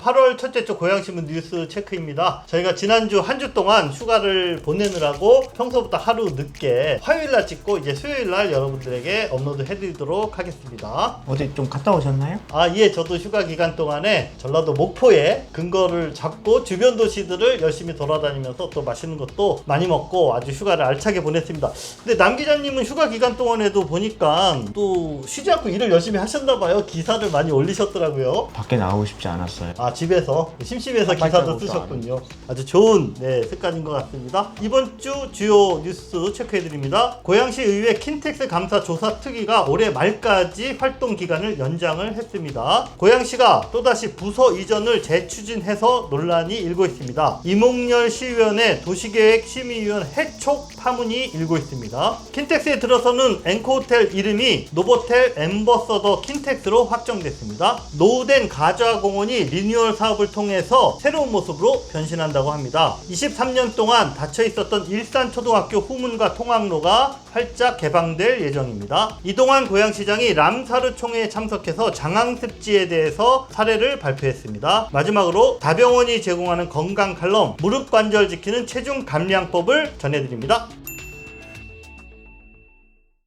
8월 첫째 주 고양신문 뉴스 체크입니다. 저희가 지난주 한 주 동안 휴가를 보내느라고 평소보다 하루 늦게 화요일날 찍고 이제 수요일날 여러분들에게 업로드 해드리도록 하겠습니다. 어디 좀 갔다 오셨나요? 예, 저도 휴가 기간 동안에 전라도 목포에 근거를 잡고 주변 도시들을 열심히 돌아다니면서 또 맛있는 것도 많이 먹고 아주 휴가를 알차게 보냈습니다. 근데 남 기자님은 휴가 기간 동안에도 보니까 또 쉬지 않고 일을 열심히 하셨나봐요. 기사를 많이 올리셨더라고요. 밖에 나가고 싶지 않았어요. 집에서 심심해서 기사도 쓰셨군요. 아주 좋은 습관인 것 같습니다. 이번 주 주요 뉴스 체크해드립니다. 고양시 의회 킨텍스 감사 조사 특위가 올해 말까지 활동 기간을 연장을 했습니다. 고양시가 또다시 부서 이전을 재추진해서 논란이 일고 있습니다. 이몽열 시의원의 도시계획 심의위원 해촉 파문이 일고 있습니다. 킨텍스에 들어서는 앵커호텔 이름이 노보텔 엠버서더 킨텍스로 확정됐습니다. 노후된 가좌공원이 리뉴얼 사업을 통해서 새로운 모습으로 변신한다고 합니다. 23년 동안 닫혀 있었던 일산초등학교 후문과 통학로가 활짝 개방될 예정입니다. 이동환 고양시장이 람사르 총회에 참석해서 장항습지에 대해서 사례를 발표했습니다. 마지막으로 다병원이 제공하는 건강 칼럼 무릎 관절 지키는 체중 감량법을 전해드립니다.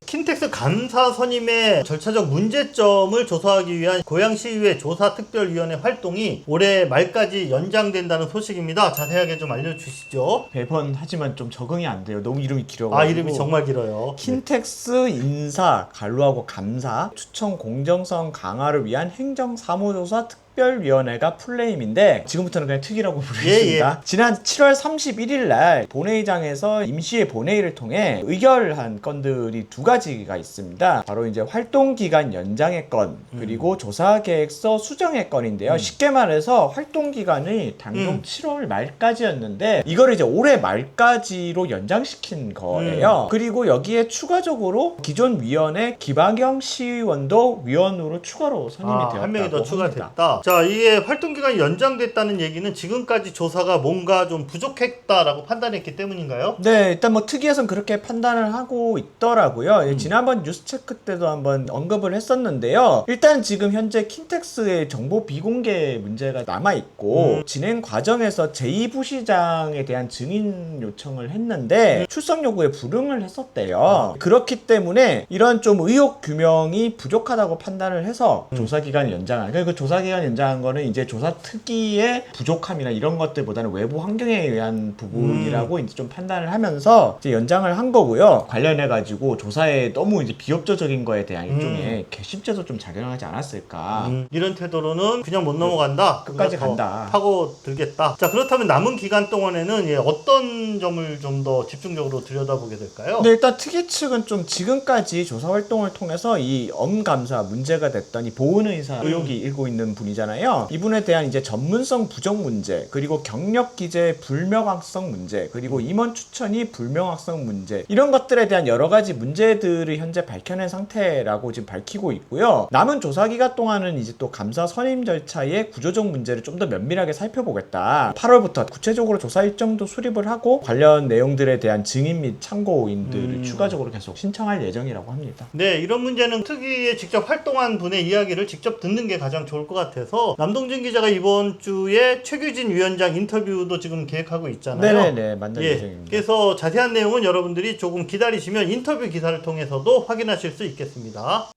킨텍스 감사 선임의 절차적 문제점을 조사하기 위한 고양시의회 조사특별위원회 활동이 올해 말까지 연장된다는 소식입니다. 자세하게 좀 알려주시죠. 매번 하지만 좀 적응이 안 돼요. 너무 이름이 길어가지고. 이름이 정말 길어요. 킨텍스 인사, 간로하고 감사, 추천 공정성 강화를 위한 행정사무조사 특별위원회가 풀네임인데 지금부터는 그냥 특위라고 부르겠습니다. 지난 7월 31일 날 본회의장에서 임시회 본회의를 통해 의결한 건들이 두 가지가 있습니다. 바로 이제 활동기간 연장의 건 그리고 조사계획서 수정의 건인데요. 쉽게 말해서 활동기간이 당초 7월 말까지였는데 이걸 이제 올해 말까지로 연장시킨 거예요. 그리고 여기에 추가적으로 기존 위원회 김학영 시의원도 위원으로 추가로 선임이 되었다고 한 명이 더 합니다. 추가됐다. 자, 이게 활동기간이 연장됐다는 얘기는 지금까지 조사가 뭔가 좀 부족했다라고 판단했기 때문인가요? 네, 일단 뭐 특위에서는 그렇게 판단을 하고 있더라고요. 지난번 뉴스체크 때도 한번 언급을 했었는데요. 일단 지금 현재 킨텍스의 정보 비공개 문제가 남아있고 진행 과정에서 제2부시장에 대한 증인 요청을 했는데 출석 요구에 불응을 했었대요. 그렇기 때문에 이런 좀 의혹 규명이 부족하다고 판단을 해서 조사기간 연장하는 그 조사기간 연장한 거는 이제 조사 특위의 부족함이나 이런 것들보다는 외부 환경에 의한 부분이라고 이제 좀 판단을 하면서 이제 연장을 한 거고요. 관련해 가지고 조사에 너무 이제 비협조적인 거에 대한 일종의 괘씸죄도 좀 작용하지 않았을까. 이런 태도로는 그냥 못 넘어간다. 끝까지 간다. 파고 들겠다. 자, 그렇다면 남은 기간 동안에는 어떤 점을 좀 더 집중적으로 들여다보게 될까요? 네, 일단 특위 측은 좀 지금까지 조사 활동을 통해서 이 엄감사 문제가 됐던 이 보은의사 의혹이 일고 있는 분이잖아요. 이분에 대한 이제 전문성 부족 문제, 그리고 경력 기재 불명확성 문제, 그리고 임원 추천이 불명확성 문제, 이런 것들에 대한 여러 가지 문제들을 현재 밝혀낸 상태라고 지금 밝히고 있고요. 남은 조사 기간 동안은 이제 또 감사 선임 절차의 구조적 문제를 좀 더 면밀하게 살펴보겠다. 8월부터 구체적으로 조사 일정도 수립을 하고 관련 내용들에 대한 증인 및 참고인들을 추가적으로 계속 신청할 예정이라고 합니다. 네, 이런 문제는 특위에 직접 활동한 분의 이야기를 직접 듣는 게 가장 좋을 것 같아서 남동진 기자가 이번 주에 최규진 위원장 인터뷰도 지금 계획하고 있잖아요. 네네네, 만날 예정입니다. 그래서 자세한 내용은 여러분들이 조금 기다리시면 인터뷰 기사를 통해서도 확인하실 수 있겠습니다.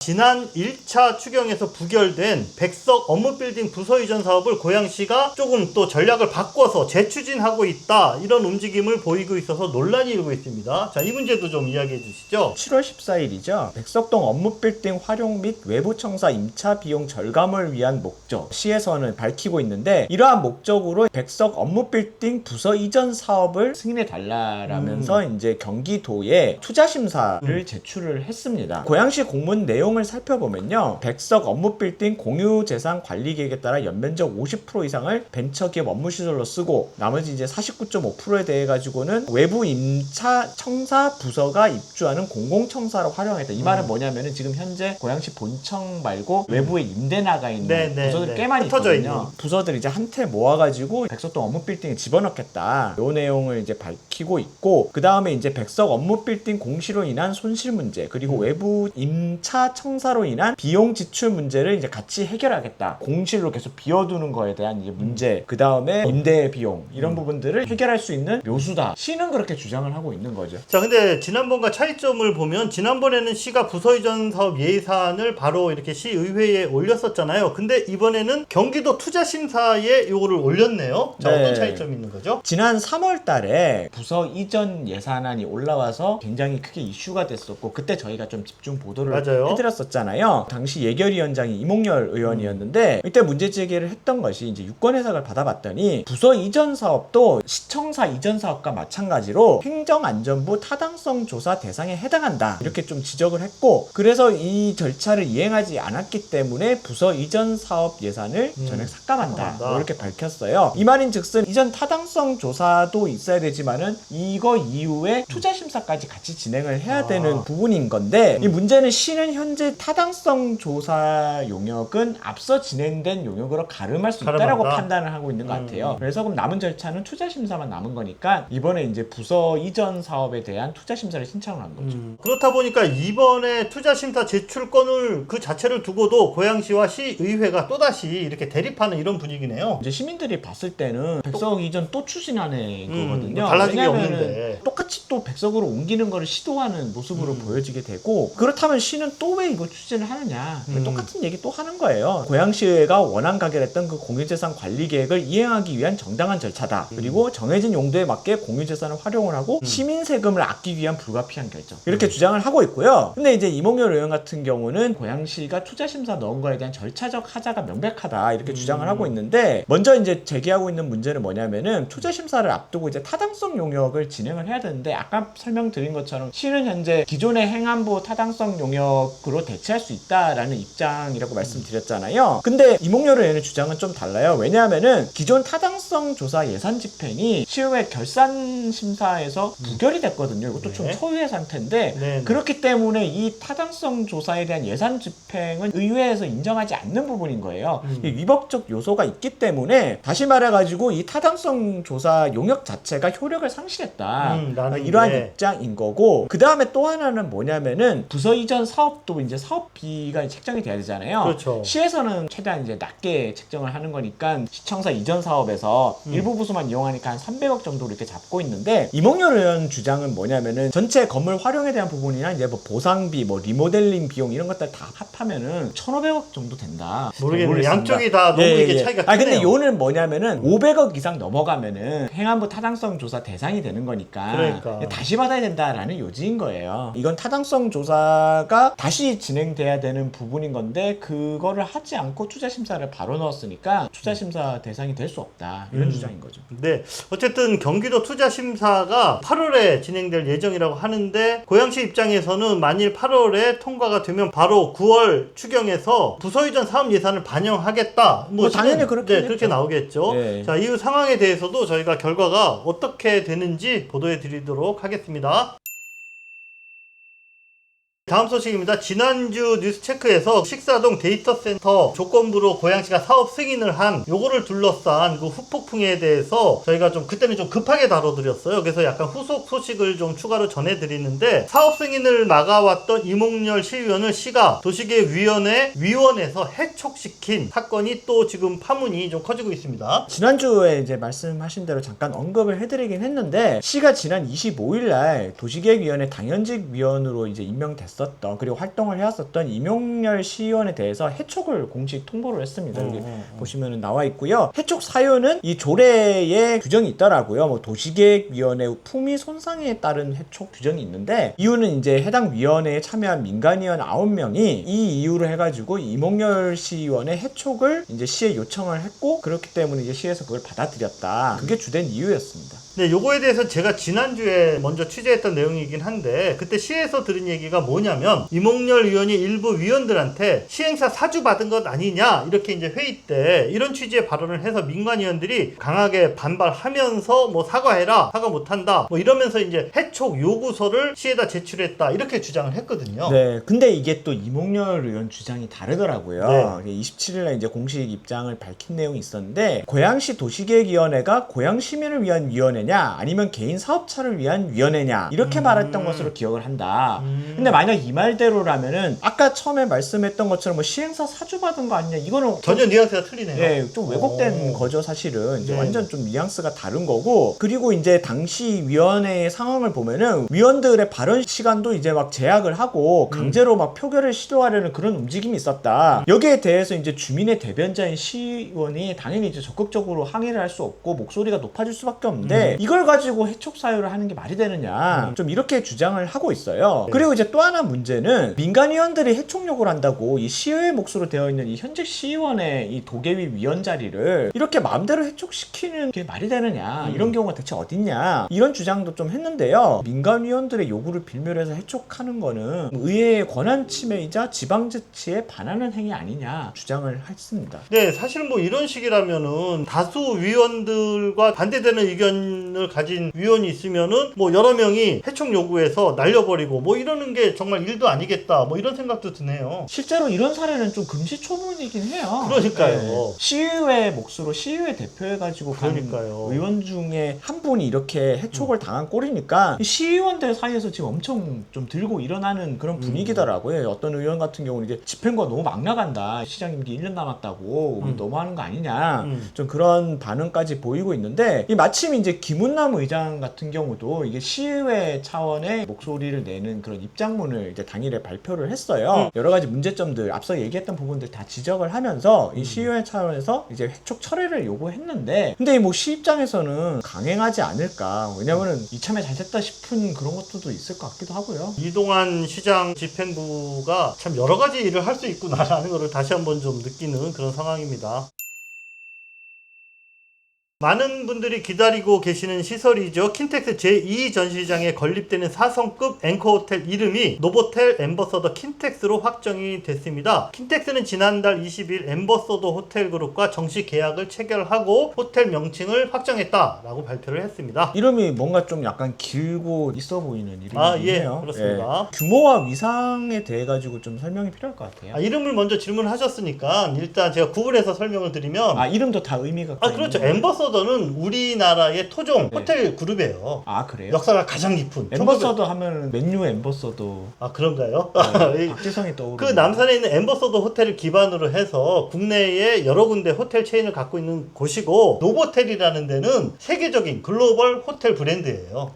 지난 1차 추경에서 부결된 백석 업무빌딩 부서 이전 사업을 고양시가 조금 또 전략을 바꿔서 재추진하고 있다, 이런 움직임을 보이고 있어서 논란이 일고 있습니다. 자, 이 문제도 좀 이야기해 주시죠. 7월 14일이죠. 백석동 업무빌딩 활용 및 외부 청사 임차 비용 절감을 위한 목적, 시에서는 밝히고 있는데 이러한 목적으로 백석 업무빌딩 부서 이전 사업을 승인해 달라라면서 이제 경기도에 투자 심사를 제출을 했습니다. 고양시 공문 내용을 살펴보면요, 백석 업무빌딩 공유재산 관리계획에 따라 연면적 50% 이상을 벤처기업 업무시설로 쓰고 나머지 이제 49.5%에 대해 가지고는 외부 임차 청사 부서가 입주하는 공공청사로 활용했다. 이 말은 뭐냐면은 지금 현재 고양시 본청 말고 외부에 임대 나가 있는 부서들이 꽤 많이 있거든요. 부서들 이제 한테 모아가지고 백석동 업무빌딩에 집어넣겠다, 요 내용을 이제 밝히고 있고, 그 다음에 이제 백석 업무빌딩 공시로 인한 손실 문제, 그리고 외부 임차 청사로 인한 비용 지출 문제를 이제 같이 해결하겠다. 공실로 계속 비워두는 거에 대한 이제 문제, 그 다음에 임대 비용 이런 부분들을 해결할 수 있는 묘수다. 시는 그렇게 주장을 하고 있는 거죠. 자, 근데 지난번과 차이점을 보면 지난번에는 시가 부서 이전 사업 예산을 바로 이렇게 시의회에 올렸었잖아요. 근데 이번에는 경기도 투자심사에 요거를 올렸네요. 자, 네. 어떤 차이점이 있는 거죠? 지난 3월 달에 부서 이전 예산안이 올라와서 굉장히 크게 이슈가 됐었고 그때 저희가 좀 집중 보도를 맞아요. 해드렸었잖아요. 당시 예결위원장이 이몽열 의원이었는데 이때 문제 제기를 했던 것이 이제 유권 해석을 받아봤더니 부서 이전 사업도 시청사 이전 사업과 마찬가지로 행정안전부 타당성 조사 대상에 해당한다. 이렇게 좀 지적을 했고 그래서 이 절차를 이행하지 않았기 때문에 부서 이전 사업 예산을 전액 삭감한다. 뭐 이렇게 밝혔어요. 이 말인즉슨 이전 타당성 조사도 있어야 되지만은 이거 이후에 투자 심사까지 같이 진행을 해야 되는 부분인 건데 이 문제는 시는 현재 타당성 조사 용역은 앞서 진행된 용역으로 가름할 수 있다라고 판단을 하고 있는 것 같아요. 그래서 그럼 남은 절차는 투자 심사만 남은 거니까 이번에 이제 부서 이전 사업에 대한 투자 심사를 신청을 한 거죠. 그렇다 보니까 이번에 투자심사 제출권을 그 자체를 두고도 고양시와 시의회가 또다시 이렇게 대립하는 이런 분위기네요. 이제 시민들이 봤을 때는 백석 이전 또 추진하는 거거든요. 달라진 게 왜냐면은 없는데. 똑같이 또 백석으로 옮기는 거를 시도하는 모습으로 보여지게 되고 그렇다면 시는 또 왜 이거 추진을 하느냐 똑같은 얘기 또 하는 거예요. 고양시의회가 원안 가결했던 그 공유재산 관리 계획을 이행하기 위한 정당한 절차다. 그리고 정해진 용도에 맞게 공유재산을 활용을 하고 시민 세금을 아끼기 위한 불가피한 결정 이렇게 주장을 하고 있고요. 근데 이제 이몽열 의원 같은 경우는 고양시가 투자심사 넣은 거에 대한 절차적 하자가 명백하다 이렇게 주장을 하고 있는데 먼저 이제 제기하고 있는 문제는 뭐냐면은 투자심사를 앞두고 이제 타당성 용역을 진행을 해야 되는데 아까 설명드린 것처럼 시는 현재 기존의 행안부 타당성 용역으로 대체할 수 있다라는 입장이라고 말씀드렸잖아요. 근데 이몽열 의원의 주장은 좀 달라요. 왜냐하면은 기존 타당성 조사 예산 집행이 시의회 결산 심사에서 부결이 됐거든요. 이것도 좀 초유의 상태인데 그렇기 때문에 이 타당성 조사에 대한 예산 집행은 의회에서 인정하지 않는 부분인 거예요. 이 위법적 요소가 있기 때문에 다시 말해가지고 이 타당성 조사 용역 자체가 효력을 상실했다. 이러한 입장인 거고 그 다음에 또 하나는 뭐냐면은 부서 이전 사업도 이제 사업비가 책정이 돼야 되잖아요. 그렇죠. 시에서는 최대한 이제 낮게 책정을 하는 거니까 시청사 이전 사업에서 일부 부수만 이용하니까 한 300억 정도 이렇게 잡고 있는데 이몽열 의원 주장은 뭐냐면은 전체 건물 활용에 대한 부분이나 이제 뭐 보상비, 뭐 리모델링 비용 이런 것들 다 합하면은 1,500억 정도 된다. 모르겠네요. 양쪽이 다 너무 이게 차이가 크네요. 근데 요는 뭐냐면은 500억 이상 넘어가면은 행안부 타당성 조사 대상이 되는 거니까 그러니까. 다시 받아야 된다라는 요지인 거예요. 이건 타당성 조사가 다시 진행돼야 되는 부분인 건데 그거를 하지 않고 투자 심사를 바로 넣었으니까 투자 심사 대상이 될 수 없다. 이런 주장인 거죠. 네. 어쨌든 경기도 투자심사가 8월에 진행될 예정이라고 하는데 고양시 입장에서는 만일 8월에 통과가 되면 바로 9월 추경에서 부서 이전 사업 예산을 반영하겠다. 뭐 당연히 그렇게 그렇게 나오겠죠. 네. 자, 이후 상황에 대해서도 저희가 결과가 어떻게 되는지 보도해 드리도록 하겠습니다. 다음 소식입니다. 지난주 뉴스체크에서 식사동 데이터센터 조건부로 고양시가 사업 승인을 한 요거를 둘러싼 그 후폭풍에 대해서 저희가 좀 그때는 좀 급하게 다뤄드렸어요. 그래서 약간 후속 소식을 좀 추가로 전해드리는데 사업 승인을 막아왔던 이몽열 시의원을 시가 도시계획위원회 위원회에서 해촉시킨 사건이 또 지금 파문이 좀 커지고 있습니다. 지난주에 이제 말씀하신 대로 잠깐 언급을 해드리긴 했는데 시가 지난 25일날 도시계획위원회 당연직 위원으로 이제 임명됐었던 그리고 활동을 해왔었던 이몽열 시의원에 대해서 해촉을 공식 통보를 했습니다. 여기 보시면 나와 있고요. 해촉 사유는 이 조례에 규정이 있더라고요. 뭐 도시계획위원회 품위 손상에 따른 해촉 규정이 있는데 이유는 이제 해당 위원회에 참여한 민간위원 9명이 이 이유로 해가지고 이몽열 시의원의 해촉을 이제 시에 요청을 했고 그렇기 때문에 이제 시에서 그걸 받아들였다. 그게 주된 이유였습니다. 네, 요거에 대해서 제가 지난주에 먼저 취재했던 내용이긴 한데 그때 시에서 들은 얘기가 뭐냐면 이몽열 의원이 일부 위원들한테 시행사 사주 받은 것 아니냐 이렇게 이제 회의 때 이런 취지의 발언을 해서 민간 위원들이 강하게 반발하면서 뭐 사과해라 사과 못한다 뭐 이러면서 이제 해촉 요구서를 시에다 제출했다 이렇게 주장을 했거든요. 네, 근데 이게 또 이몽열 의원 주장이 다르더라고요. 네. 27일날 이제 공식 입장을 밝힌 내용이 있었는데 고양시 도시계획위원회가 고양시민을 위한 위원회 위원회냐 아니면 개인 사업차를 위한 위원회냐 이렇게 말했던 것으로 기억을 한다. 근데 만약 이 말대로라면은 아까 처음에 말씀했던 것처럼 뭐 시행사 사주받은 거 아니냐 이거는 전혀 뉘앙스가 틀리네요. 예, 좀 왜곡된 거죠 사실은. 이제 네. 완전 좀 뉘앙스가 다른 거고. 그리고 이제 당시 위원회의 상황을 보면은 위원들의 발언 시간도 이제 막 제약을 하고 강제로 막 표결을 시도하려는 그런 움직임이 있었다. 여기에 대해서 이제 주민의 대변자인 시의원이 당연히 이제 적극적으로 항의를 할 수 없고 목소리가 높아질 수밖에 없는데 이걸 가지고 해촉 사유를 하는 게 말이 되느냐 좀 이렇게 주장을 하고 있어요. 그리고 이제 또 하나 문제는 민간 위원들이 해촉 요구를 한다고 이 시의회 몫으로 되어 있는 이 현직 시의원의 이 도계위 위원 자리를 이렇게 마음대로 해촉시키는 게 말이 되느냐 이런 경우가 대체 어딨냐 이런 주장도 좀 했는데요. 민간 위원들의 요구를 빌미로 해서 해촉하는 거는 의회의 권한 침해이자 지방 자치에 반하는 행위 아니냐 주장을 했습니다. 네, 사실 뭐 이런 식이라면은 다수 위원들과 반대되는 의견을 가진 위원이 있으면은 뭐 여러 명이 해촉 요구해서 날려버리고 뭐 이러는 게 정말 일도 아니겠다 뭐 이런 생각도 드네요. 실제로 이런 사례는 좀 금시초문이긴 해요. 그러니까요. 네. 시의회 몫으로 시의회 대표해가지고 간 그러니까요. 의원 중에 한 분이 이렇게 해촉을 당한 꼴이니까 시의원들 사이에서 지금 엄청 좀 들고 일어나는 그런 분위기더라고요. 어떤 의원 같은 경우는 이제 집행부가 너무 막 나간다. 시장 임기 1년 남았다고 우리 너무하는 거 아니냐. 좀 그런 반응까지 보이고 있는데 이 마침 이제 김은남 의장 같은 경우도 이게 시의회 차원의 목소리를 내는 그런 입장문을 이제 당일에 발표를 했어요. 여러 가지 문제점들 앞서 얘기했던 부분들 다 지적을 하면서 이 시의회 차원에서 이제 해촉 철회를 요구했는데 근데 뭐 시 입장에서는 강행하지 않을까. 왜냐면은 이참에 잘 됐다 싶은 그런 것들도 있을 것 같기도 하고요. 이동환 시장 집행부가 참 여러 가지 일을 할 수 있구나라는 것을 다시 한번 좀 느끼는 그런 상황입니다. 많은 분들이 기다리고 계시는 시설이죠. 킨텍스 제2 전시장에 건립되는 4성급 앵커호텔 이름이 노보텔 엠버서더 킨텍스로 확정이 됐습니다. 킨텍스는 지난달 20일 엠버서더 호텔그룹과 정식 계약을 체결하고 호텔 명칭을 확정했다라고 발표를 했습니다. 이름이 뭔가 좀 약간 길고 있어 보이는 이름이네요. 그렇습니다. 규모와 위상에 대해 가지고 좀 설명이 필요할 것 같아요. 이름을 먼저 질문하셨으니까 일단 제가 구분해서 설명을 드리면 이름도 다 의미가 그렇죠. 엠버서더는 우리나라의 토종 네. 호텔 그룹이에요. 그래요? 역사가 가장 깊은 엠버서더 하면 맨유 엠버서더. 그런가요? 네, 박지성이 떠오르는. 그 남산에 있는 엠버서더 호텔을 기반으로 해서 국내에 여러 군데 호텔 체인을 갖고 있는 곳이고 노보텔이라는 데는 세계적인 글로벌 호텔 브랜드예요.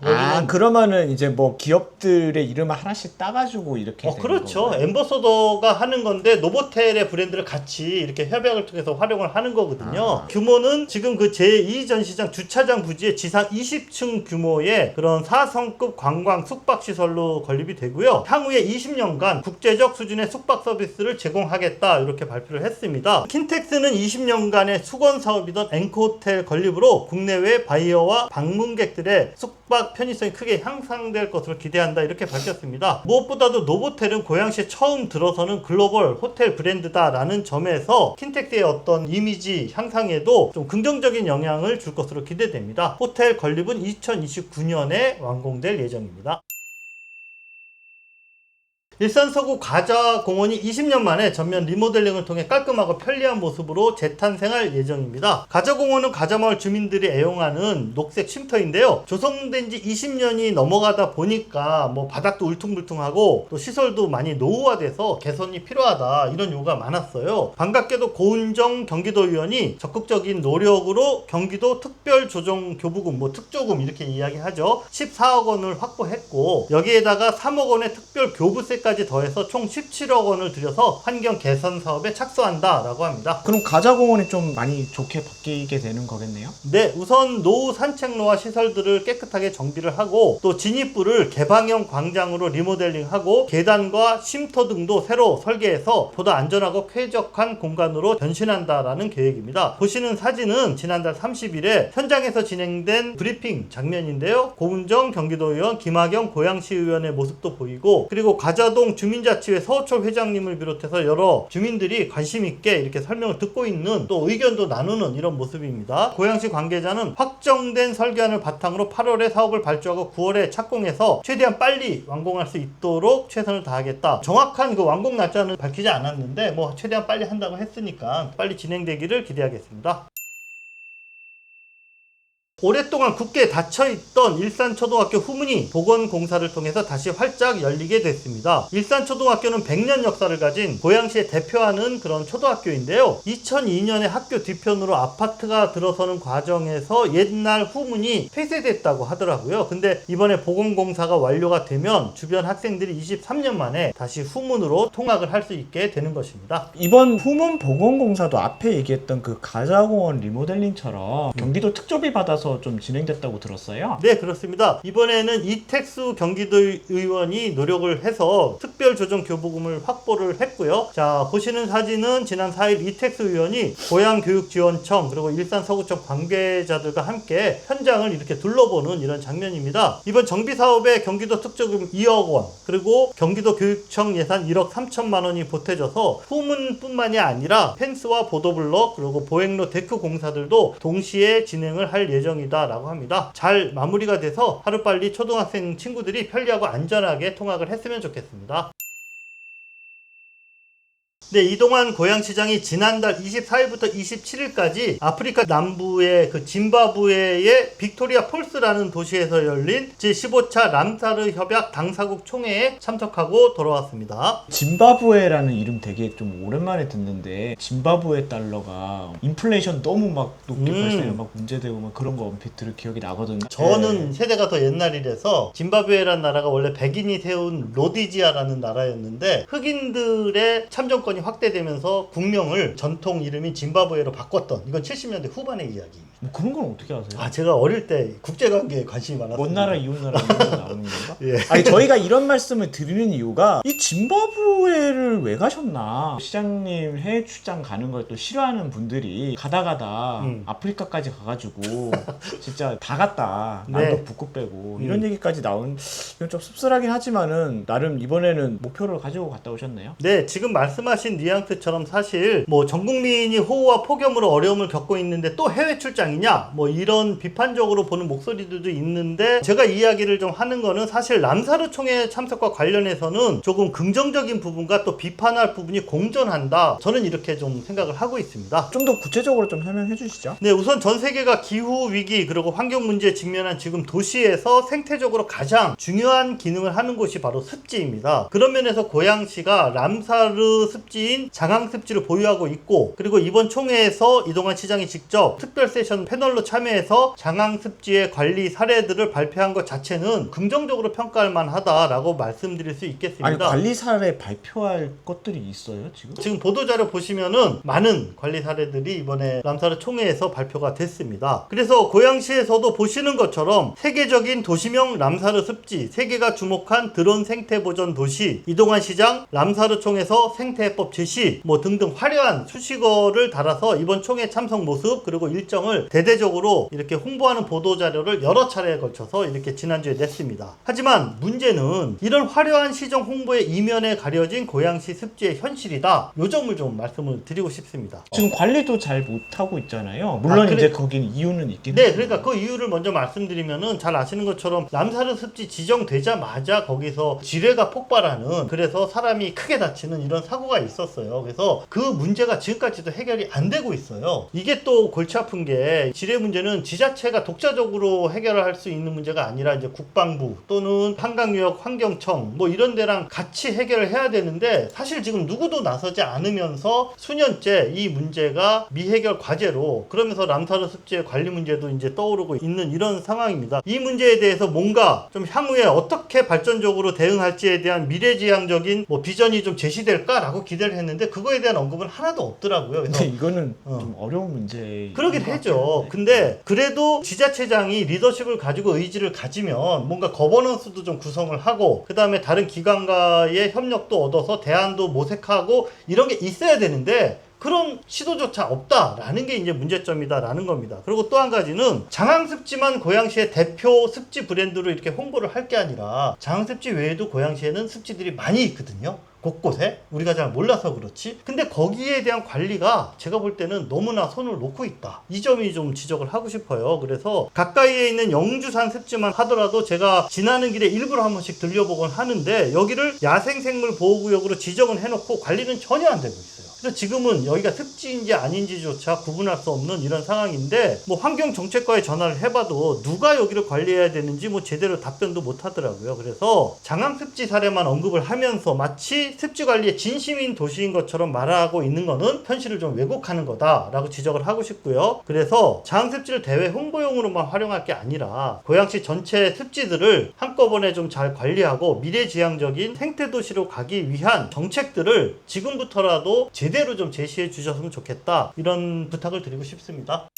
그러면은 이제 뭐 기업들의 이름을 하나씩 따가지고 이렇게 되는 그렇죠. 건가요? 엠버서더가 하는 건데 노보텔의 브랜드를 같이 이렇게 협약을 통해서 활용을 하는 거거든요. 규모는 지금 그 제2 전시장 주차장 부지에 지상 20층 규모의 그런 4성급 관광 숙박시설로 건립이 되고요. 향후에 20년간 국제적 수준의 숙박 서비스를 제공하겠다 이렇게 발표를 했습니다. 킨텍스는 20년간의 수건 사업이던 앵커호텔 건립으로 국내외 바이어와 방문객들의 숙박 편의성이 크게 향상될 것으로 기대한다 이렇게 밝혔습니다. 무엇보다도 노보텔은 고양시에 처음 들어서는 글로벌 호텔 브랜드다라는 점에서 킨텍스의 어떤 이미지 향상에도 좀 긍정적인 영향을 줄 것으로 기대됩니다. 호텔 건립은 2029년에 완공될 예정입니다. 일산 서구 가자공원이 20년 만에 전면 리모델링을 통해 깔끔하고 편리한 모습으로 재탄생할 예정입니다. 가자공원은 가자마을 주민들이 애용하는 녹색 쉼터인데요. 조성된 지 20년이 넘어가다 보니까 뭐 바닥도 울퉁불퉁하고 또 시설도 많이 노후화돼서 개선이 필요하다 이런 요구가 많았어요. 반갑게도 고은정 경기도의원이 적극적인 노력으로 경기도 특별조정교부금 특조금 이렇게 이야기하죠. 14억 원을 확보했고 여기에다가 3억 원의 특별교부세 까지 더해서 총 17억 원을 들여서 환경 개선 사업에 착수한다라고 합니다. 그럼 가자공원이 좀 많이 좋게 바뀌게 되는 거겠네요? 네, 우선 노후 산책로와 시설들을 깨끗하게 정비를 하고 또 진입구를 개방형 광장으로 리모델링하고 계단과 쉼터 등도 새로 설계해서 보다 안전하고 쾌적한 공간으로 변신한다라는 계획입니다. 보시는 사진은 지난달 30일에 현장에서 진행된 브리핑 장면인데요. 고은정 경기도의원, 김학영 고양시의원의 모습도 보이고 그리고 가자동 주민자치회 서호철 회장님을 비롯해서 여러 주민들이 관심 있게 이렇게 설명을 듣고 있는 또 의견도 나누는 이런 모습입니다. 고양시 관계자는 확정된 설계안을 바탕으로 8월에 사업을 발주하고 9월에 착공해서 최대한 빨리 완공할 수 있도록 최선을 다하겠다. 정확한 그 완공 날짜는 밝히지 않았는데 최대한 빨리 한다고 했으니까 빨리 진행되기를 기대하겠습니다. 오랫동안 굳게 닫혀있던 일산초등학교 후문이 보건공사를 통해서 다시 활짝 열리게 됐습니다. 일산초등학교는 100년 역사를 가진 고양시에 대표하는 그런 초등학교인데요. 2002년에 학교 뒤편으로 아파트가 들어서는 과정에서 옛날 후문이 폐쇄됐다고 하더라고요. 근데 이번에 보건공사가 완료가 되면 주변 학생들이 23년 만에 다시 후문으로 통학을 할 수 있게 되는 것입니다. 이번 후문 보건공사도 앞에 얘기했던 그 가자공원 리모델링처럼 경기도 특조비 받아서 좀 진행됐다고 들었어요. 네, 그렇습니다. 이번에는 이택수 경기도 의원이 노력을 해서 특별조정교부금을 확보를 했고요. 자, 보시는 사진은 지난 4일 이택수 의원이 고양교육지원청 그리고 일산서구청 관계자들과 함께 현장을 이렇게 둘러보는 이런 장면입니다. 이번 정비사업에 경기도 특조금 2억 원 그리고 경기도 교육청 예산 1억 3천만 원이 보태져서 후문뿐만이 아니라 펜스와 보도블럭 그리고 보행로 데크 공사들도 동시에 진행을 할 예정입니다. 라고 합니다. 잘 마무리가 돼서 하루빨리 초등학생 친구들이 편리하고 안전하게 통학을 했으면 좋겠습니다. 네, 이동환 고양시장이 지난달 24일부터 27일까지 아프리카 남부의 그 짐바브웨의 빅토리아 폴스라는 도시에서 열린 제15차 람사르 협약 당사국 총회에 참석하고 돌아왔습니다. 짐바브웨라는 이름 되게 좀 오랜만에 듣는데 짐바브웨 달러가 인플레이션 너무 막 높게 발생해 막 문제되고 막 그런 거 얼핏 들을 기억이 나거든요. 저는 세대가 더 옛날이라서 짐바브웨라는 나라가 원래 백인이 세운 로디지아라는 나라였는데 흑인들의 참정권이 확대되면서 국명을 전통 이름인 짐바브웨로 바꿨던 이건 70년대 후반의 이야기입니다. 뭐 그런 건 어떻게 아세요? 아, 제가 어릴 때 국제관계에 관심이 많았어요. 먼 나라 이웃 나라 이런 거 나오는 건가? 예. 아니 저희가 이런 말씀을 드리는 이유가 이 짐바브웨를 왜 가셨나? 시장님 해외 출장 가는 걸 또 싫어하는 분들이 가다 아프리카까지 가가지고 진짜 다 갔다. 네. 남도 북극 빼고 이런 얘기까지 나온 이건 좀 씁쓸하긴 하지만은 나름 이번에는 목표를 가지고 갔다 오셨네요. 네, 지금 말씀하신 뉘앙스처럼 사실 뭐 전 국민이 호우와 폭염으로 어려움을 겪고 있는데 또 해외 출장이냐 뭐 이런 비판적으로 보는 목소리들도 있는데 제가 이야기를 좀 하는 거는 사실 람사르 총회 참석과 관련해서는 조금 긍정적인 부분과 또 비판할 부분이 공존한다. 저는 이렇게 좀 생각을 하고 있습니다. 좀 더 구체적으로 좀 설명해 주시죠. 네, 우선 전 세계가 기후 위기 그리고 환경 문제에 직면한 지금 도시에서 생태적으로 가장 중요한 기능을 하는 곳이 바로 습지입니다. 그런 면에서 고양시가 람사르 습지인 장항 습지를 보유하고 있고 그리고 이번 총회에서 이동환 시장이 직접 특별 세션 패널로 참여해서 장항 습지의 관리 사례들을 발표한 것 자체는 긍정적으로 평가할 만하다라고 말씀드릴 수 있겠습니다. 아니 관리 사례 발표할 것들이 있어요 지금? 지금 보도자료 보시면은 많은 관리 사례들이 이번에 람사르 총회에서 발표가 됐습니다. 그래서 고양시에서도 보시는 것처럼 세계적인 도시명 람사르 습지, 세계가 주목한 드론 생태 보전 도시, 이동환 시장 람사르 총에서 생태해법 제시 뭐 등등 화려한 수식어를 달아서 이번 총회 참석 모습 그리고 일정을 대대적으로 이렇게 홍보하는 보도자료를 여러 차례에 걸쳐서 이렇게 지난주에 냈습니다. 하지만 문제는 이런 화려한 시정 홍보의 이면에 가려진 고양시 습지의 현실이다. 요 점을 좀 말씀을 드리고 싶습니다. 지금 관리도 잘 못하고 있잖아요. 물론 이제 거긴 이유는 있긴 네, 하지만. 그러니까 그 이유를 먼저 말씀드리면은 잘 아시는 것처럼 람사르 습지 지정되자마자 거기서 지뢰가 폭발하는 그래서 사람이 크게 다치는 이런 사고가 있었어요. 그래서 그 문제가 지금까지도 해결이 안 되고 있어요. 이게 또 골치 아픈 게 지뢰 문제는 지자체가 독자적으로 해결할 수 있는 문제가 아니라 이제 국방부 또는 한강유역 환경청 뭐 이런 데랑 같이 해결을 해야 되는데 사실 지금 누구도 나서지 않으면서 수년째 이 문제가 미해결 과제로 그러면서 람사르 습지의 관리 문제도 이제 떠오르고 있는 이런 상황입니다. 이 문제에 대해서 뭔가 좀 향후에 어떻게 발전적으로 대응할지에 대한 미래지향적인 뭐 비전이 좀 제시될까라고 기대를 했는데 그거에 대한 언급은 하나도 없더라고요. 그래서 근데 이거는 좀 어려운 문제. 그러긴 하죠. 근데 그래도 지자체장이 리더십을 가지고 의지를 가지면 뭔가 거버넌스도 좀 구성을 하고 그 다음에 다른 기관과의 협력도 얻어서 대안도 모색하고 이런 게 있어야 되는데 그런 시도조차 없다라는 게 이제 문제점이다라는 겁니다. 그리고 또 한 가지는 장항습지만 고양시의 대표 습지 브랜드로 이렇게 홍보를 할 게 아니라 장항습지 외에도 고양시에는 습지들이 많이 있거든요. 곳곳에 우리가 잘 몰라서 그렇지. 근데 거기에 대한 관리가 제가 볼 때는 너무나 손을 놓고 있다. 이 점이 좀 지적을 하고 싶어요. 그래서 가까이에 있는 영주산 습지만 하더라도 제가 지나는 길에 일부러 한 번씩 들려보곤 하는데 여기를 야생생물 보호구역으로 지정을 해놓고 관리는 전혀 안 되고 있어요. 그래서 지금은 여기가 습지인지 아닌지조차 구분할 수 없는 이런 상황인데 뭐 환경정책과에 전화를 해봐도 누가 여기를 관리해야 되는지 뭐 제대로 답변도 못 하더라고요. 그래서 장암습지 사례만 언급을 하면서 마치 습지 관리에 진심인 도시인 것처럼 말하고 있는 거는 현실을 좀 왜곡하는 거다라고 지적을 하고 싶고요. 그래서 장암습지를 대외 홍보용으로만 활용할 게 아니라 고양시 전체 습지들을 한꺼번에 좀 잘 관리하고 미래지향적인 생태도시로 가기 위한 정책들을 지금부터라도 제대로 좀 제시해 주셨으면 좋겠다, 이런 부탁을 드리고 싶습니다.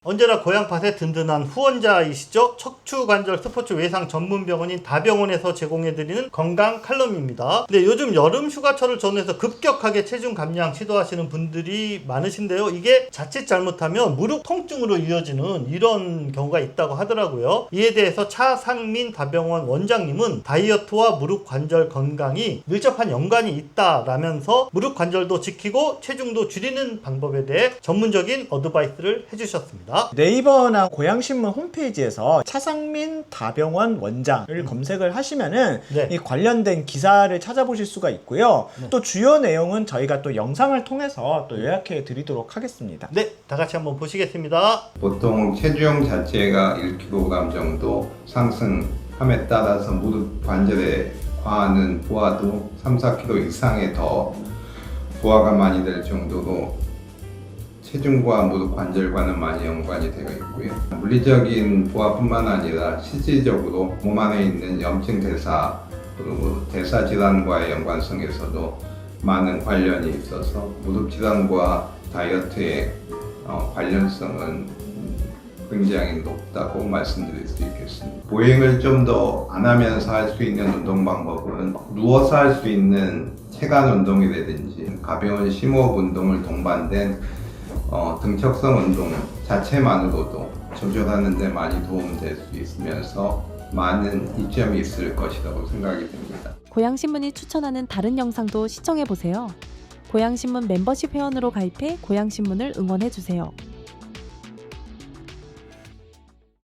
언제나 고양팟의 든든한 후원자이시죠. 척추관절 스포츠 외상 전문병원인 다병원에서 제공해드리는 건강 칼럼입니다. 근데 요즘 여름 휴가철을 전후해서 급격하게 체중 감량 시도하시는 분들이 많으신데요. 이게 자칫 잘못하면 무릎 통증으로 이어지는 이런 경우가 있다고 하더라고요. 이에 대해서 차상민 다병원 원장님은 다이어트와 무릎 관절 건강이 밀접한 연관이 있다라면서 무릎 관절도 지키고 체중도 줄이는 방법에 대해 전문적인 어드바이스를 해주셨습니다. 네이버나 고양신문 홈페이지에서 차상민 다병원 원장을 검색을 하시면은 네. 이 관련된 기사를 찾아보실 수가 있고요. 또 주요 내용은 저희가 또 영상을 통해서 또 요약해 드리도록 하겠습니다. 네, 다 같이 한번 보시겠습니다. 보통 체중 자체가 1kg 정도 상승함에 따라서 무릎 관절에 과하는 부하도 3-4kg 이상의 더 부하가 많이 될 정도로 체중과 무릎 관절과는 많이 연관이 되어 있고요. 물리적인 부하뿐만 아니라 실질적으로 몸 안에 있는 염증 대사 그리고 대사 질환과의 연관성에서도 많은 관련이 있어서 무릎 질환과 다이어트의 관련성은 굉장히 높다고 말씀드릴 수 있겠습니다. 보행을 좀 더 안 하면서 할 수 있는 운동 방법은 누워서 할 수 있는 체간 운동이라든지 가벼운 심호흡 운동을 동반된 등척성 운동 자체만으로도 조절하는 데 많이 도움될 수 있으면서 많은 이점이 있을 것이라고 생각이 듭니다. 고양신문이 추천하는 다른 영상도 시청해보세요. 고양신문 멤버십 회원으로 가입해 고양신문을 응원해주세요.